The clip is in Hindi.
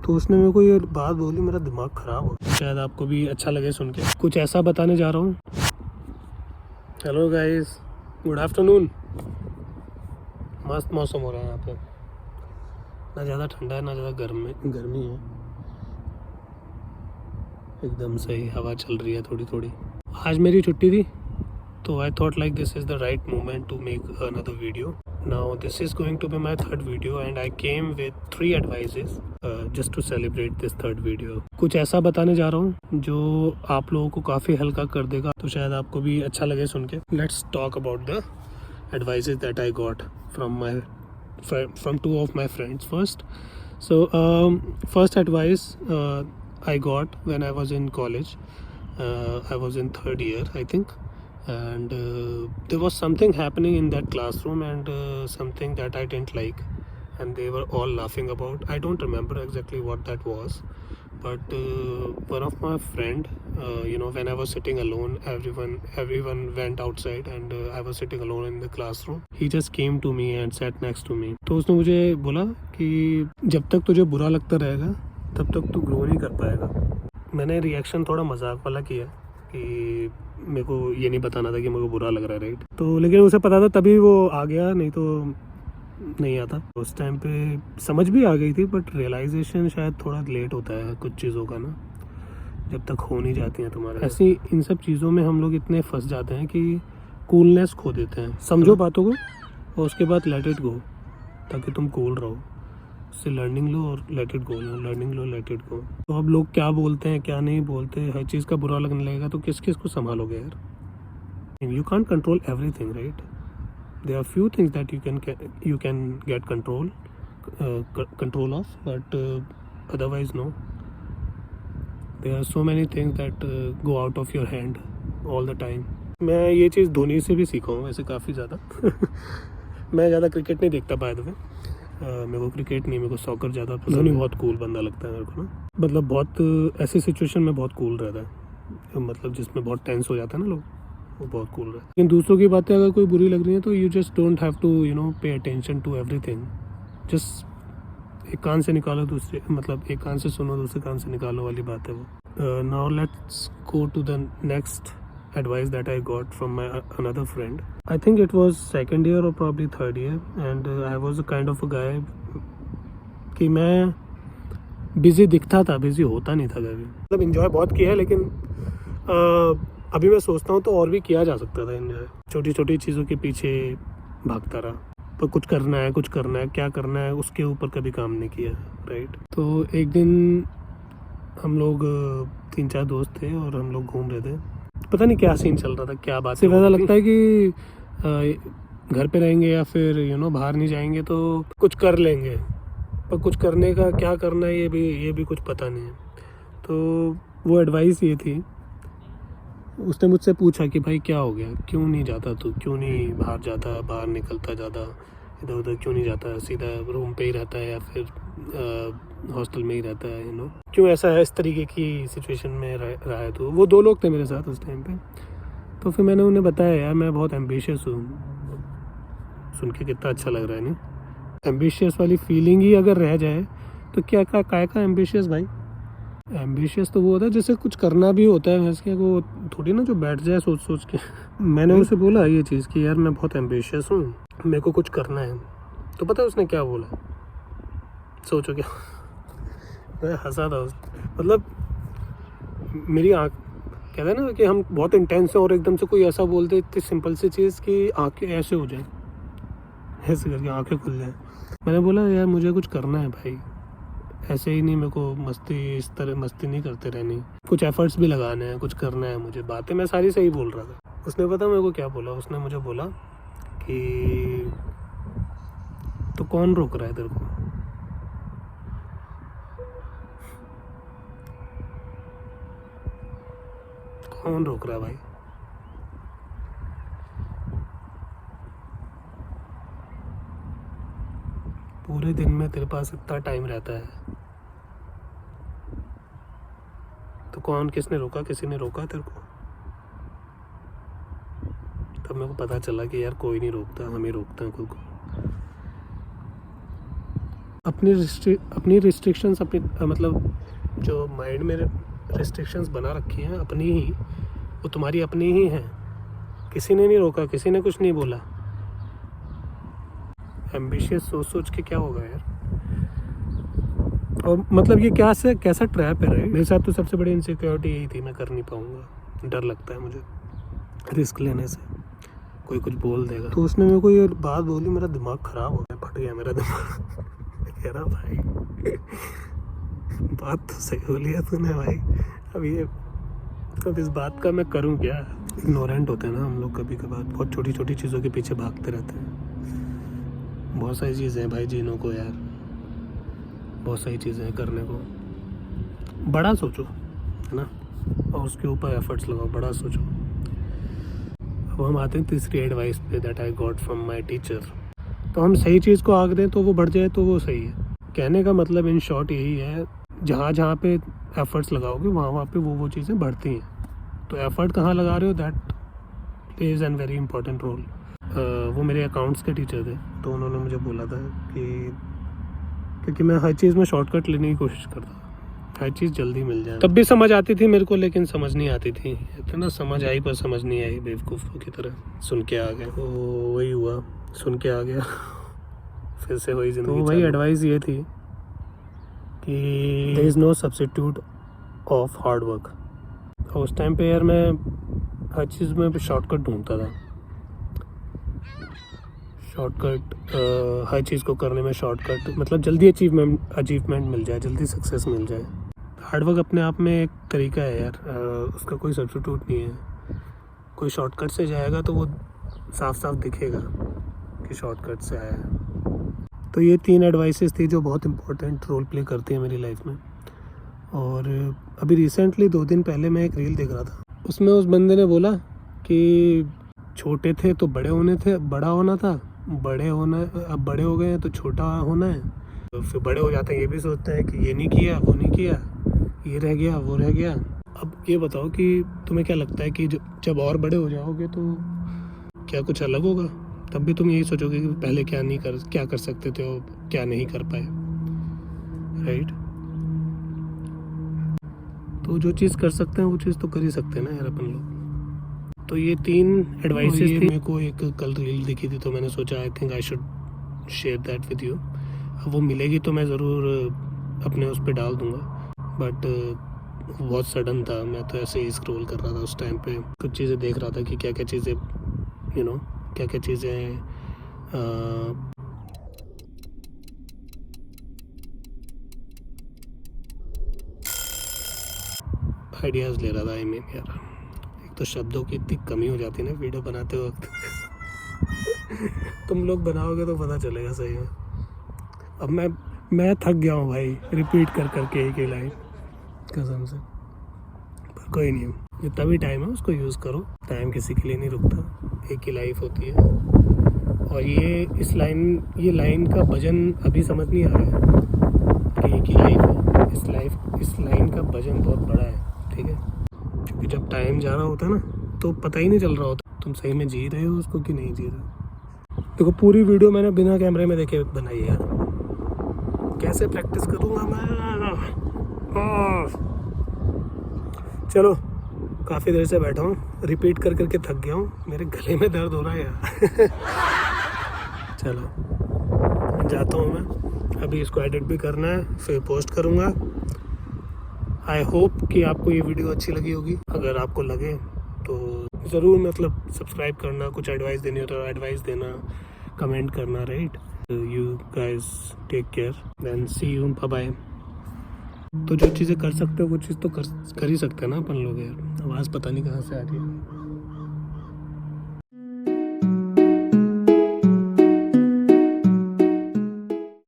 तो उसने मेरे को ये बात बोली, मेरा दिमाग ख़राब हो गया। शायद आपको भी अच्छा लगे सुन के। कुछ ऐसा बताने जा रहा हूँ। Hello guys, good afternoon. मस्त मौसम हो रहा है यहाँ पे, ना ज़्यादा ठंडा है ना ज़्यादा गर्मी है, एकदम सही हवा चल रही है थोड़ी थोड़ी। आज मेरी छुट्टी थी, तो I thought like this is the right moment to make another video. Now this is going to be my third video and I came with 3 advices just to celebrate this third video. कुछ ऐसा बताने जा रहा हूँ जो आप लोगों को काफ़ी हल्का कर देगा, तो शायद आपको भी अच्छा लगे सुन के. Let's talk about the advices that I got from two of my friends first. So first advice I got when I was in college. I was in third year, I think. And there was something happening in that classroom and something that I didn't like, and they were all laughing about. I don't remember exactly what that was, but one of my friend, when I was sitting alone, everyone went outside and I was sitting alone in the classroom. He just came to me and sat next to me. तो उसने मुझे बोला कि जब तक तुझे बुरा लगता रहेगा तब तक तू ग्रो नहीं कर पाएगा. मैंने रिएक्शन थोड़ा मजाक वाला किया कि मेरे को ये नहीं बताना था कि मेरे को बुरा लग रहा है, राइट. तो लेकिन उसे पता था तभी वो आ गया, नहीं तो नहीं आता. उस टाइम पे समझ भी आ गई थी, बट रियलाइजेशन शायद थोड़ा लेट होता है कुछ चीज़ों का ना, जब तक हो नहीं जाती हैं तुम्हारे. ऐसी इन सब चीज़ों में हम लोग इतने फंस जाते हैं कि कूलनेस खो देते हैं. समझो बातों को और उसके बाद लेट इट गो, ताकि तुम कूल रहो. से लर्निंग लो और let it go, learning low let it go. तो अब लोग क्या बोलते हैं क्या नहीं बोलते, हर चीज़ का बुरा लगने लगेगा तो किस किस को संभालोगे यार. You can't control everything, right. There are few things that you can get control of, but otherwise no. There are so many things that go out of your hand all the time. मैं ये चीज़ धोनी से भी सीखा हूँ वैसे काफ़ी ज़्यादा. मैं ज़्यादा क्रिकेट नहीं देखता बाय द वे. मेरे को क्रिकेट नहीं, मेरे को सॉकर ज़्यादा पसंद. धोनी बहुत कूल बंदा लगता है मेरे को ना, मतलब बहुत ऐसी सिचुएशन में बहुत कूल रहता है, मतलब जिसमें बहुत टेंस हो जाता है ना लोग, वो बहुत कूल रहता है. लेकिन दूसरों की बातें अगर कोई बुरी लग रही है तो you just don't have to pay attention to everything. Just एक कान से निकालो दूसरे, मतलब एक कान से सुनो दूसरे कान से निकालो वाली बात है वो. Now let's go to the next advice that I got from my another friend. I think it was second year or probably third year, and I was a kind of a guy कि मैं बिजी दिखता था, बिजी होता नहीं था कभी. मतलब इंजॉय बहुत किया है, लेकिन अभी मैं सोचता हूँ तो और भी किया जा सकता था इंजॉय. छोटी छोटी चीज़ों के पीछे भागता रहा, पर कुछ करना है क्या करना है उसके ऊपर कभी काम नहीं किया, राइट. तो एक दिन हम लोग 3-4 दोस्त थे और हम लोग घूम रहे थे. पता नहीं क्या सीन चल रहा था, क्या बात. सिर्फ ऐसा लगता है कि घर पे रहेंगे या फिर बाहर नहीं जाएंगे तो कुछ कर लेंगे, पर कुछ करने का क्या करना है ये भी कुछ पता नहीं है. तो वो एडवाइस ये थी, उसने मुझसे पूछा कि भाई क्या हो गया, क्यों नहीं जाता तू, क्यों नहीं बाहर जाता, बाहर निकलता ज़्यादा, इधर उधर क्यों नहीं जाता, सीधा रूम पे ही रहता है या फिर हॉस्टल में ही रहता है, क्यों ऐसा है, इस तरीके की सिचुएशन में रहा है. तो वो 2 लोग थे मेरे साथ उस टाइम पे. तो फिर मैंने उन्हें बताया यार मैं बहुत एम्बिशियस हूँ. सुन के कितना अच्छा लग रहा है नहीं. एम्बिशियस वाली फीलिंग ही अगर रह जाए तो क्या का एम्बिशियस भाई. एम्बिशियस तो वो होता है जैसे कुछ करना भी होता है, वैसे वो थोड़ी ना जो बैठ जाए सोच सोच के. मैंने उसे बोला ये चीज़ कि यार मैं बहुत एम्बिशियस हूँ, मेरे को कुछ करना है. तो पता है उसने क्या बोला, सोचो क्या. मैं हंसा था मतलब मेरी आँख, कहते हैं ना कि हम बहुत इंटेंस हैं और एकदम से कोई ऐसा बोल दे इतनी सिंपल सी चीज़ कि आँखें ऐसे हो जाए, ऐसे करके आँखें खुल जाए. मैंने बोला यार मुझे कुछ करना है भाई, ऐसे ही नहीं, मेरे को मस्ती इस तरह मस्ती नहीं करते रहनी, कुछ एफर्ट्स भी लगाने हैं, कुछ करना है मुझे. बातें मैं सारी सही बोल रहा था. उसने पता मेरे को क्या बोला, उसने मुझे बोला कि तो कौन रोक रहा है तेरे को. कौन रोक रहा है भाई. पूरे दिन में तेरे पास इतना टाइम रहता है, तो कौन, किसने रोका, किसी ने रोका तेरे को. तब मेरे को पता चला कि यार कोई नहीं रोकता, हम ही रोकते हैं खुद को. अपनी रिस्ट्रिक्शंस मतलब जो माइंड में रिस्ट्रिक्शंस बना रखी हैं अपनी ही, वो तुम्हारी अपनी ही हैं। किसी ने नहीं रोका, किसी ने कुछ नहीं बोला। एम्बिशियस सोच के क्या होगा यार। और मतलब ये कैसा ट्रैप है राइट। मेरे साथ तो सबसे बड़ी इनसिक्योरिटी यही थी, मैं कर नहीं पाऊँगा, डर लगता है मुझे रिस्क लेने से, कोई कुछ बोल देगा। तो उसने मेरे को ये बात बोली, मेरा दिमाग ख़राब हो गया, फट गया मेरा दिमाग। कह रहा भाई बात तो सही बोली है तूने भाई, अब इस बात का मैं करूं क्या। इग्नोरेंट होते हैं ना हम लोग कभी कभार, बहुत छोटी छोटी चीज़ों के पीछे भागते रहते हैं। बहुत सारी चीज़ें हैं भाई जीने को यार, बहुत सारी चीज़ें हैं करने को। बड़ा सोचो है ना, और उसके ऊपर एफर्ट्स लगाओ, बड़ा सोचो। अब हम आते हैं तीसरी एडवाइस पे, that I got from my teacher. तो हम सही चीज़ को आग दें तो वो बढ़ जाए तो वो सही है। कहने का मतलब इन शॉर्ट यही है, जहाँ पे एफर्ट्स लगाओगे वहाँ पे वो चीज़ें बढ़ती हैं। तो एफर्ट कहाँ लगा रहे हो, that plays an very important role. वो मेरे अकाउंट्स के टीचर थे, तो उन्होंने मुझे बोला था कि क्योंकि मैं हर चीज़ में शॉर्टकट लेने की कोशिश करता, हर चीज़ जल्दी मिल जाए। तब भी समझ आती थी मेरे को, लेकिन समझ नहीं आती थी। इतना समझ आई पर समझ नहीं आई, बेवकूफ़ों की तरह सुन के आ गया। तो वही हुआ, सुन के आ गया। फिर से वही ज़िंदगी। तो वही एडवाइस ये थी कि there is no substitute of hard work. और उस टाइम पे यार मैं हर चीज़ में शॉर्टकट ढूंढता था। शॉर्टकट, हर चीज़ को करने में शॉर्टकट, मतलब जल्दी अचीवमेंट मिल जाए, जल्दी सक्सेस मिल जाए। हार्डवर्क अपने आप में एक तरीका है यार, उसका कोई सब्स्टिट्यूट नहीं है। कोई शॉर्टकट से जाएगा तो वो साफ साफ दिखेगा कि शॉर्टकट से आया है। तो ये 3 एडवाइसेस थी जो बहुत इंपॉर्टेंट रोल प्ले करती है मेरी लाइफ में। और अभी रिसेंटली 2 दिन पहले मैं एक रील देख रहा था, उसमें उस बंदे ने बोला कि छोटे थे तो बड़ा होना था, अब बड़े हो गए हैं तो छोटा होना है। तो फिर बड़े हो जाते हैं, ये भी सोचते हैं कि ये नहीं किया, वो नहीं किया, ये रह गया, वो रह गया। अब ये बताओ कि तुम्हें क्या लगता है कि जब और बड़े हो जाओगे तो क्या कुछ अलग होगा? तब भी तुम यही सोचोगे कि पहले क्या कर सकते थे और क्या नहीं कर पाए, राइट? तो जो चीज़ कर सकते हैं वो चीज़ तो कर ही सकते हैं ना यार अपन लोग। तो ये 3 एडवाइसेस थी। मेरे को एक कल रील दिखी थी, तो मैंने सोचा I think I should share that with you. अब वो मिलेगी तो मैं ज़रूर अपने उस पर डाल दूँगा, बट बहुत सडन था। मैं तो ऐसे ही स्क्रॉल कर रहा था उस टाइम पे, कुछ चीज़ें देख रहा था कि क्या क्या चीज़ें क्या क्या चीज़ें आइडियाज़ ले रहा था। यार एक तो शब्दों की इतनी कमी हो जाती है ना वीडियो बनाते वक्त। तुम लोग बनाओगे तो पता चलेगा सही में। अब मैं थक गया हूँ भाई, रिपीट कर के एक ही लाइन, कसम से। पर कोई नहीं, जितना भी टाइम है उसको यूज़ करो। टाइम किसी के लिए नहीं रुकता, एक ही लाइफ होती है। और ये लाइन का वजन अभी समझ नहीं आ रहा है कि एक ही लाइफ है। इस लाइन का वजन बहुत बड़ा है, ठीक है? क्योंकि जब टाइम जा रहा होता है ना तो पता ही नहीं चल रहा होता तुम सही में जी रहे हो उसको कि नहीं जी रहे हो। देखो पूरी वीडियो मैंने बिना कैमरे में देखे बनाई है यार, कैसे प्रैक्टिस करूँगा मैं। चलो काफ़ी देर से बैठा हूँ, रिपीट कर थक गया हूँ, मेरे गले में दर्द हो रहा है यार। चलो जाता हूँ मैं, अभी इसको एडिट भी करना है, फिर पोस्ट करूँगा। आई होप कि आपको ये वीडियो अच्छी लगी होगी। अगर आपको लगे तो ज़रूर मतलब सब्सक्राइब करना, कुछ एडवाइस देनी हो तो एडवाइस देना, कमेंट करना, right? You guys take care, then see you, bye bye. तो जो चीज़ें कर सकते हो वो चीज़ तो कर ही सकते हैं ना अपन लोग यार। आवाज़ पता नहीं कहाँ से आ रही है।